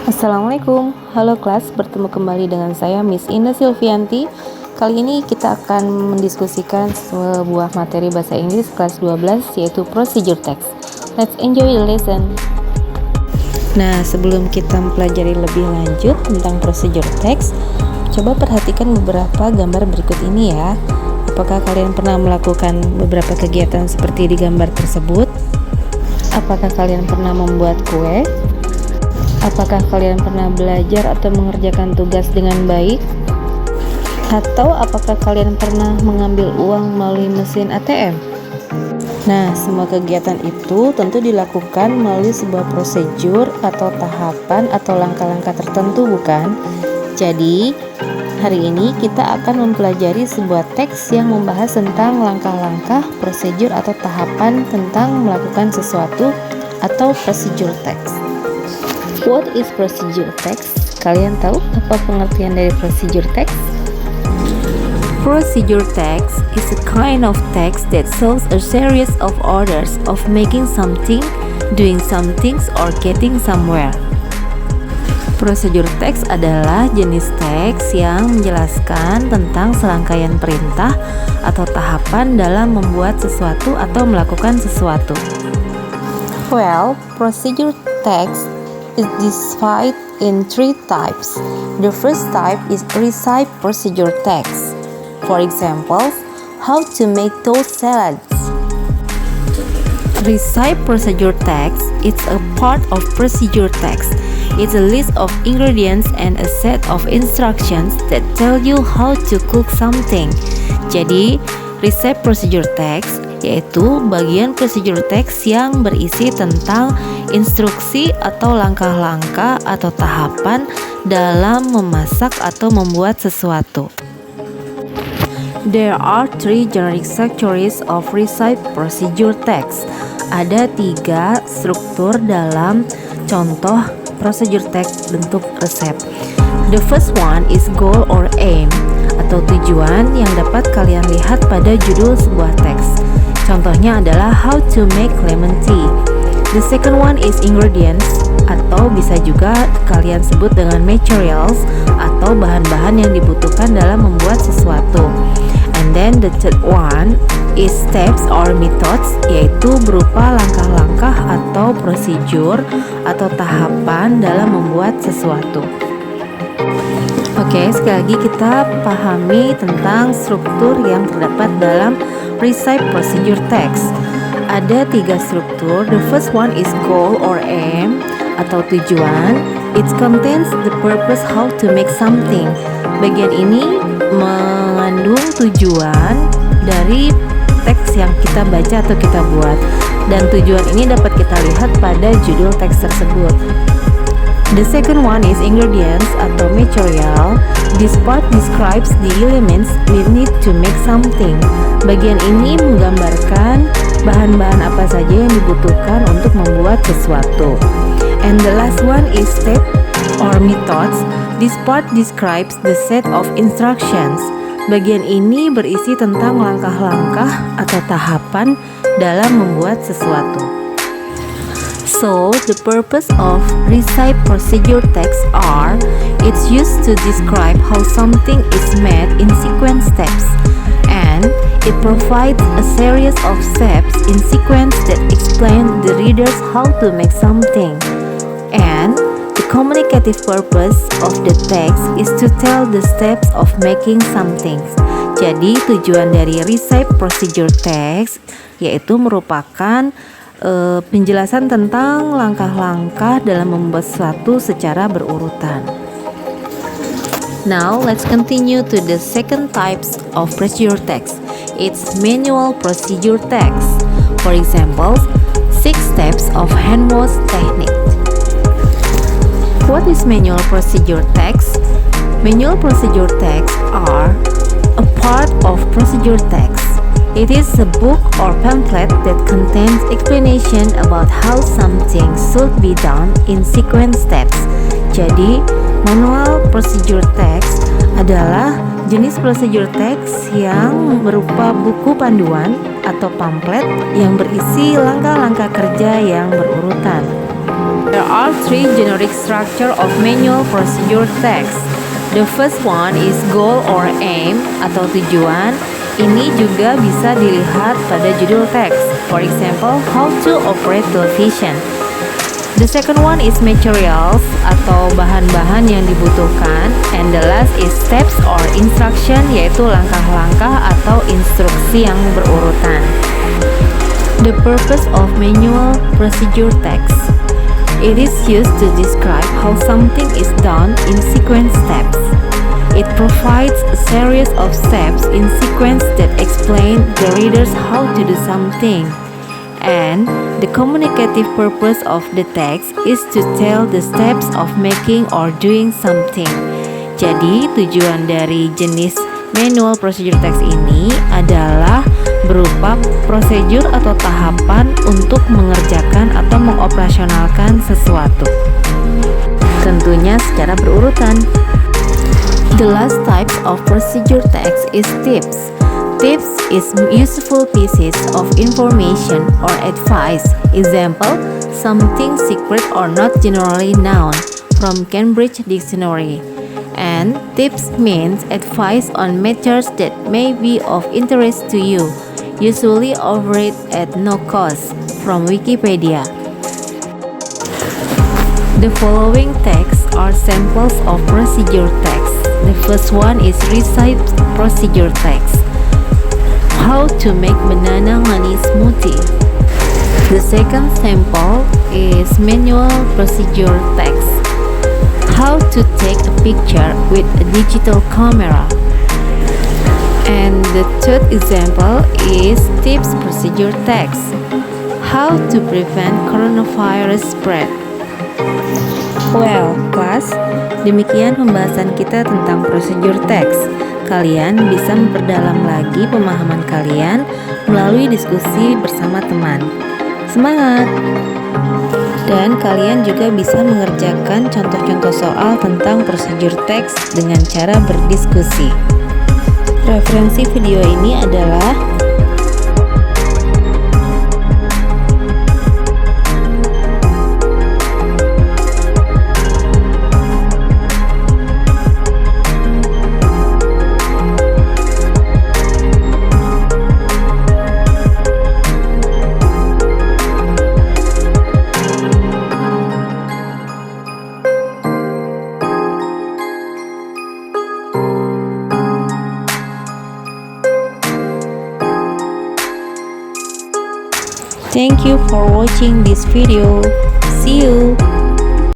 Assalamualaikum, halo kelas, bertemu kembali dengan saya Miss Ina Silvianti. Kali ini kita akan mendiskusikan sebuah materi bahasa Inggris kelas 12 yaitu Procedure Text. Let's enjoy the lesson. Nah, sebelum kita mempelajari lebih lanjut tentang Procedure Text, coba perhatikan beberapa gambar berikut ini ya. Apakah kalian pernah melakukan beberapa kegiatan seperti di gambar tersebut? Apakah kalian pernah membuat kue? Apakah kalian pernah belajar atau mengerjakan tugas dengan baik? Atau apakah kalian pernah mengambil uang melalui mesin ATM? Nah, semua kegiatan itu tentu dilakukan melalui sebuah prosedur atau tahapan atau langkah-langkah tertentu, bukan? Jadi, hari ini kita akan mempelajari sebuah teks yang membahas tentang langkah-langkah, prosedur atau tahapan tentang melakukan sesuatu atau procedure text. What is procedure text? Kalian tahu apa pengertian dari procedure text? Procedure text is a kind of text that shows a series of orders of making something, doing some things, or getting somewhere. Procedure text adalah jenis teks yang menjelaskan tentang serangkaian perintah atau tahapan dalam membuat sesuatu atau melakukan sesuatu. Well, procedure text is divided in three types. The first type is recipe procedure text. For example, how to make toast salads. Recipe procedure text is a part of procedure text. It's a list of ingredients and a set of instructions that tell you how to cook something. Jadi, recipe procedure text yaitu bagian procedure text yang berisi tentang instruksi atau langkah-langkah atau tahapan dalam memasak atau membuat sesuatu. There are three generic structures of recipe procedure text. Ada 3 struktur dalam contoh procedure text bentuk resep. The first one is goal or aim atau tujuan yang dapat kalian lihat pada judul sebuah teks. Contohnya adalah how to make lemon tea. The second one is ingredients atau bisa juga kalian sebut dengan materials atau bahan-bahan yang dibutuhkan dalam membuat sesuatu. And then the third one is steps or methods, yaitu berupa langkah-langkah atau prosedur atau tahapan dalam membuat sesuatu. Oke, sekali lagi kita pahami tentang struktur yang terdapat dalam recipe procedure text. Ada 3 struktur. The first one is goal or aim atau tujuan. It contains the purpose how to make something. Bagian ini mengandung tujuan dari teks yang kita baca atau kita buat. Dan tujuan ini dapat kita lihat pada judul teks tersebut. The second one is ingredients atau material. This part describes the elements we need to make something. Bagian ini menggambarkan bahan-bahan apa saja yang dibutuhkan untuk membuat sesuatu. And the last one is step or methods. This part describes the set of instructions. Bagian ini berisi tentang langkah-langkah atau tahapan dalam membuat sesuatu. So, the purpose of recipe procedure text are, it's used to describe how something is made in sequence steps, and it provides a series of steps in sequence that explain the readers how to make something. And the communicative purpose of the text is to tell the steps of making something. Jadi, tujuan dari recipe procedure text yaitu merupakan penjelasan tentang langkah-langkah dalam membuat sesuatu secara berurutan. Now, let's continue to the second types of procedure text. It's manual procedure text. For example, 6 steps of hand wash technique. What is manual procedure text? Manual procedure texts are a part of procedure text. It is a book or pamphlet that contains explanation about how something should be done in sequence steps. Jadi, manual procedure text adalah jenis procedure text yang berupa buku panduan atau pamflet yang berisi langkah-langkah kerja yang berurutan. There are three generic structure of manual procedure text. The first one is goal or aim atau tujuan. Ini juga bisa dilihat pada judul teks. For example, how to operate television. The second one is materials atau bahan-bahan yang dibutuhkan. And the last is steps or instruction, yaitu langkah-langkah atau instruksi yang berurutan. The purpose of manual procedure text. It is used to describe how something is done in sequence steps. It provides a series of steps in sequence that explain the readers how to do something. And the communicative purpose of the text is to tell the steps of making or doing something. Jadi, tujuan dari jenis manual procedure text ini adalah berupa prosedur atau tahapan untuk mengerjakan atau mengoperasionalkan sesuatu. Tentunya secara berurutan. The last type of procedure text is tips. Tips is useful pieces of information or advice. Example, something secret or not generally known, from Cambridge Dictionary. And tips means advice on matters that may be of interest to you, usually offered at no cost, from Wikipedia. The following texts are samples of procedure text. The first one is recipe procedure text. How to make banana honey smoothie. The second sample is manual procedure text. How to take a picture with a digital camera. And the third example is tips procedure text. How to prevent coronavirus spread. Well, kelas, demikian pembahasan kita tentang procedure text. Kalian bisa memperdalam lagi pemahaman kalian melalui diskusi bersama teman. Semangat! Dan kalian juga bisa mengerjakan contoh-contoh soal tentang prosedur teks dengan cara berdiskusi. Referensi video ini adalah Thank you for watching this video. See you.